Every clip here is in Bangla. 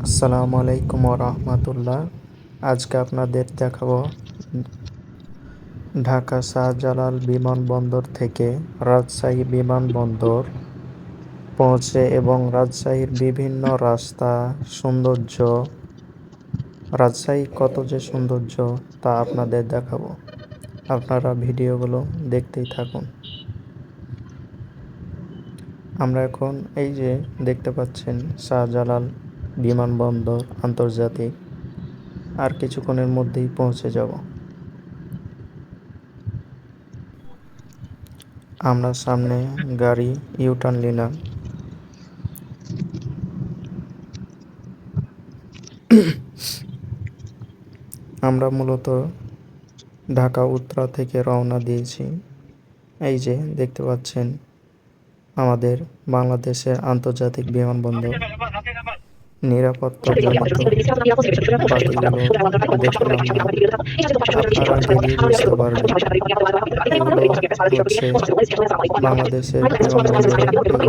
আসসালামু আলাইকুম রহমতুল্লাহ। আজকে আপনাদের দেখাবো ঢাকা শাহজালাল বিমানবন্দর থেকে রাজশাহী বিমানবন্দর পৌঁছে এবং রাজশাহীর বিভিন্ন রাস্তা সৌন্দর্য, রাজশাহী কত যে সৌন্দর্য তা আপনাদের দেখাবো। আপনারা ভিডিওগুলো দেখতেই থাকুন। আমরা এখন এই যে দেখতে পাচ্ছেন শাহজালাল বিমানবন্দর আন্তর্জাতিক, আর কিছুক্ষণের মধ্যেই পৌঁছে যাব। আমরা সামনে গাড়ি ইউটার্ন নিলাম। আমরা মূলত ঢাকা উত্তরা থেকে রওনা দিয়েছি। এই যে দেখতে পাচ্ছেন আমাদের বাংলাদেশের আন্তর্জাতিক বিমানবন্দর। নিরাপত্তাজনিত বাতিগুলো দেখালাম না, আপনারা গেলেই বুঝতে পারবেন। এগুলো হচ্ছে বাংলাদেশের বিমানবন্দরের, এগুলো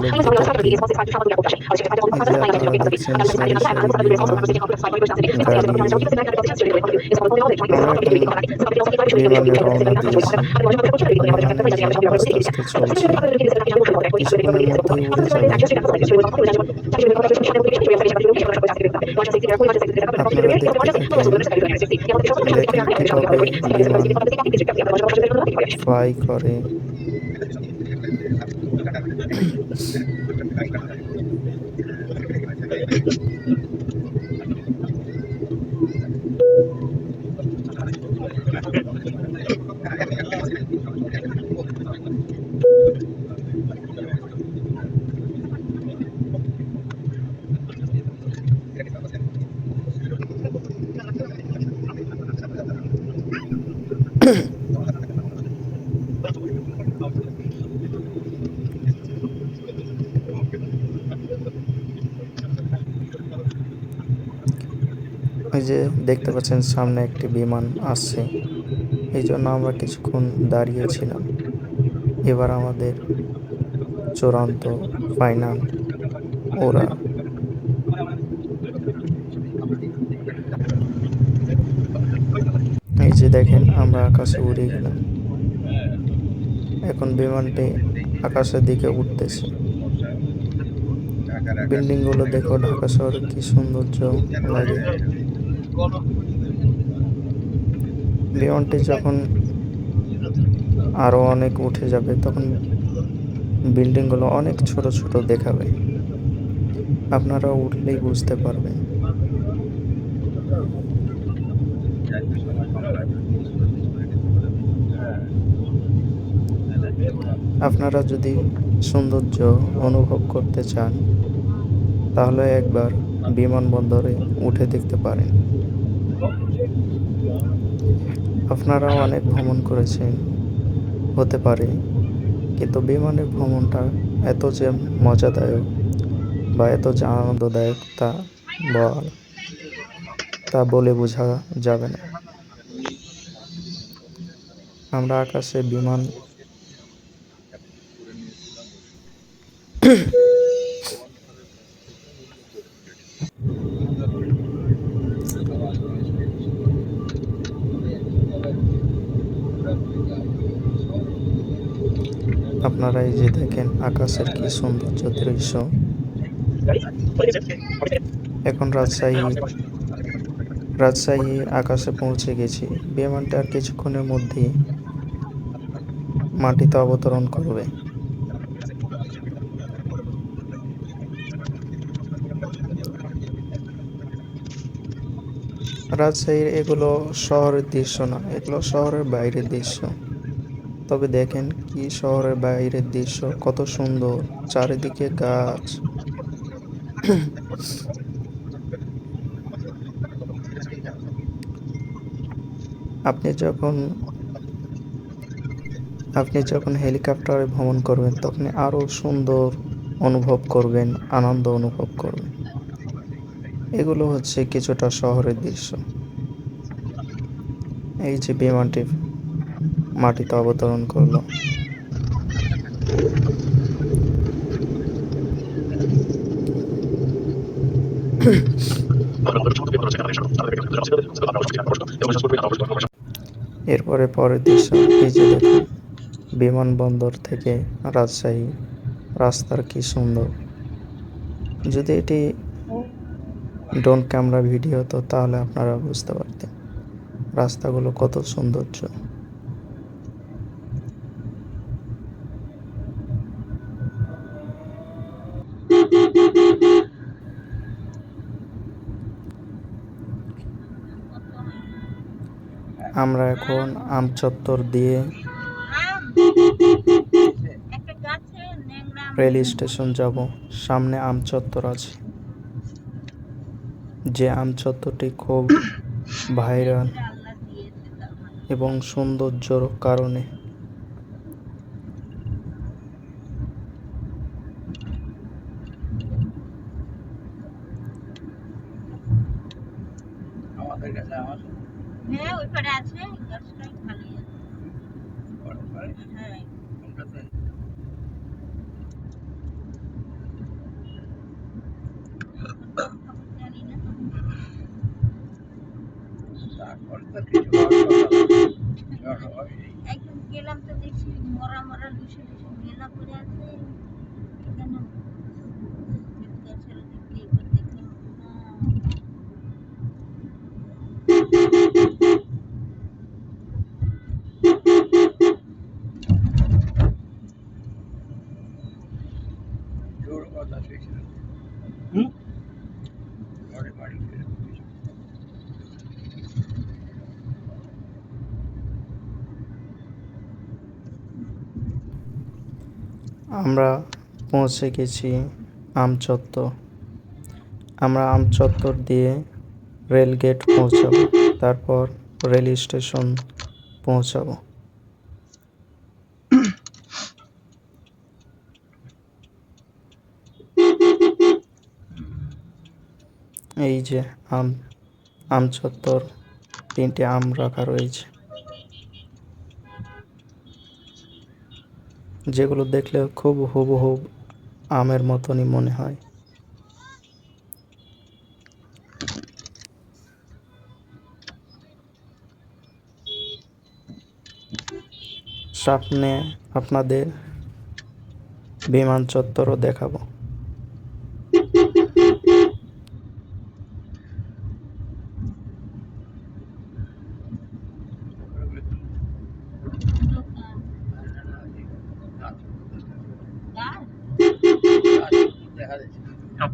ভিতর দিয়ে। এই যে আপনারা দেখছেন সারি সারি বিমান, গাড়ি। আমরা এখন বিমানে রওনা দিয়েছি। বিমান এই যে আস্তে আস্তে চলছে, কিছুক্ষণের মধ্যেই উড়ে যাবে। আপনারা দেখতে থাকেন, দেখেন কিভাবে বিমান ফ্লাই করে। এই যে দেখতে পাচ্ছেন সামনে একটি বিমান আসছে, এই জন্য আমরা কিছুক্ষণ দাঁড়িয়েছিলাম। এবার আমাদের চূড়ান্ত ফাইনাল ওরা। এই যে দেখেন আমরা আকাশে উড়ে গেলাম। এখন বিমানটি আকাশের দিকে উঠতেছে। বিল্ডিং গুলো দেখো, ঢাকা শহরে কি সৌন্দর্য লাগে। বিমানটি যখন আরো অনেক উঠে যাবে তখন বিল্ডিং গুলো অনেক ছোট ছোট দেখাবে, আপনারা উঠলেই বুঝতে পারবেন। আপনারা যদি সৌন্দর্য অনুভব করতে চান তাহলে একবার বিমানবন্দরে উঠে দেখতে পারেন। আপনারাও অনেক ভ্রমণ করেছেন হতে পারে, কিন্তু বিমানের ভ্রমণটা এত যে মজাদায়ক বা এত যে আনন্দদায়ক তা বলে বোঝা যাবে না। আমরা আকাশে বিমান আপনারা এই যে দেখেন আকাশের কি সৌন্দর্য দৃশ্য। এখন রাজশাহী আকাশে পৌঁছে গেছি। বিমানটা আর কিছুক্ষণের মধ্যেই মাটিতে অবতরণ করবে। রাজশাহীর এগুলো শহরের দৃশ্য না, এগুলো শহরের বাইরের দৃশ্য। তবে দেখেন কি শহরের বাইরের দৃশ্য কত সুন্দর, চারিদিকে গাছ। আপনি যখন হেলিকপ্টারে ভ্রমণ করবেন তখন আরো সুন্দর অনুভব করবেন, আনন্দ অনুভব করবেন। এগুলো হচ্ছে কিছুটা শহরের দৃশ্য। এই যে বিমানটি মাটিতে অবতরণ করলো। এরপরে পরের দৃশ্য, এই যে দেখুন বিমানবন্দর থেকে রাজশাহী রাস্তার কি সুন্দর। যদি এটি ড্রোন ক্যামেরা ভিডিও হতো তাহলে আপনারা বুঝতে পারতেন রাস্তাগুলো কত সৌন্দর্য। আমরা এখন আম চত্বর দিয়ে রেল স্টেশন যাব। সামনে আম চত্বর আছে, যে আম চত্বরটি খুব ভাইরাল এবং সৌন্দর্যর কারণে। হ্যাঁ, ওই পারে আছে, গাছটাই খালি আছে। হ্যাঁ, জানি না। একদম গেলাম তো দেখছি মরা মরা লুসে লুসে মেলা করে আছে এখানে। গাছের দিকে এবার দেখলাম আমরা পৌঁছে গেছি আম চত্বর। আমরা আম চত্বর দিয়ে রেল গেট পৌঁছাবো, তারপর রেল স্টেশন পৌঁছাবো। এই যে আম চত্বর, 3টে আম রাখা রয়েছে, যেগুলো দেখলে খুব হুবহু আমের মতনই মনে হয়। সামনে আপনাদের বিমান চত্বরও দেখাবো।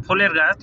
ফুলের গাছ।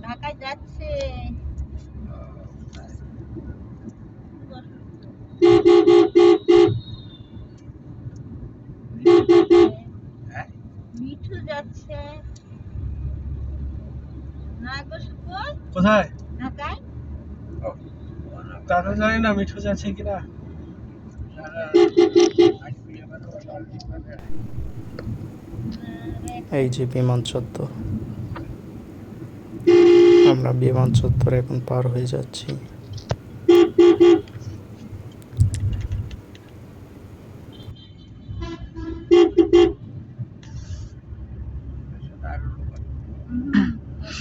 ঢাকায় যাচ্ছে। মিঠু যাচ্ছে না গো শুকুর? কোথায়? ঢাকায়। তা তো জানি না মিঠু যাচ্ছে কিনা। এই যে বিমান চত্বর, আমরা বিমান চত্বর এখন পার হয়ে যাচ্ছি।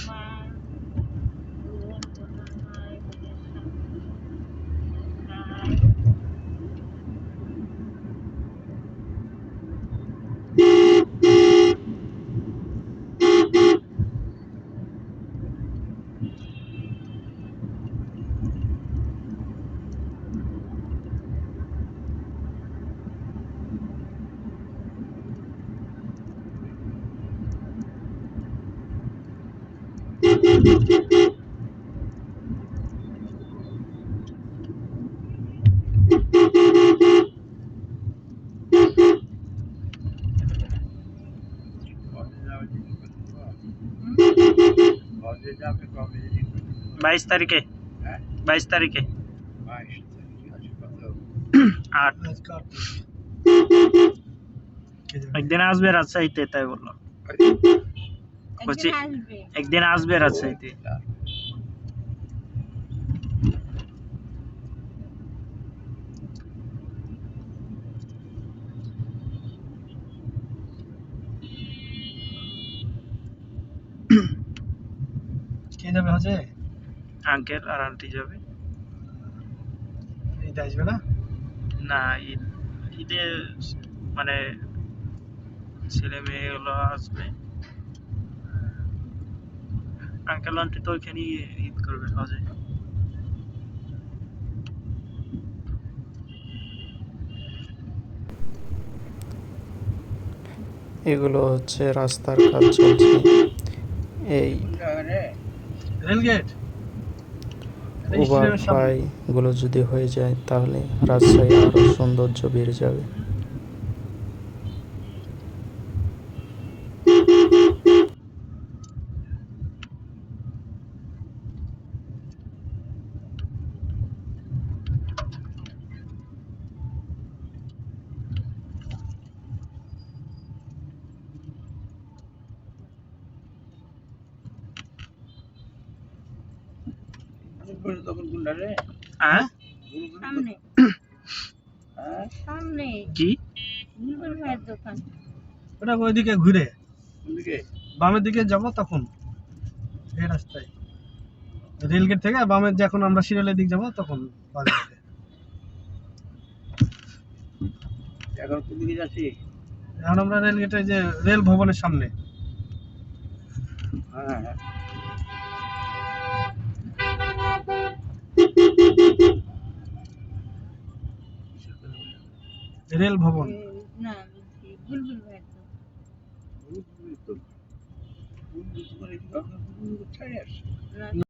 মা ওর বোনা হয় ওদের সামনে কবে যাবে কবে যদি 22 তারিখে, হ্যাঁ 22 তারিখে 22 তারিখ আছে কত 8 একদিন আসবে রাজশাহীতে, তাই বললো। বলছি একদিন আসবে একদিন আসবে রাজশাহীতে। কে যাবে হচ্ছে আঙ্কেল আর আন্টি যাবে। এইটা আসবে না না, ঈদে মানে ছেলে মেয়েগুলো আসবে। আঙ্কেল আন্টি তো ওইখানেই ঈদ করবে হজে। এগুলো হচ্ছে রাস্তার কাজ চলছে। এই রেলগেট ওভারফ্লাই গুলো যদি হয়ে যায় তাহলে রাজশাহী আরো সৌন্দর্য বেড়ে যাবে। তখন কোনটা রে হ্যাঁ সামনে সামনে কি বুলবুল ভাইয়ের দোকান ওটা ওইদিকে ঘুরে ওদিকে বামের দিকে যাব তখন এই রাস্তায় রেলগেট থেকে বামের যখন আমরা শিরালের দিক যাব তখন বামে দিকে। এখন কোন দিকে যাচ্ছি? এখন আমরা রেলগেটে যে রেল ভবনের সামনে হ্যাঁ হ্যাঁ রেল ভবন না বুলবুল ভাইয়ের দোকান কোথায় আসছে? না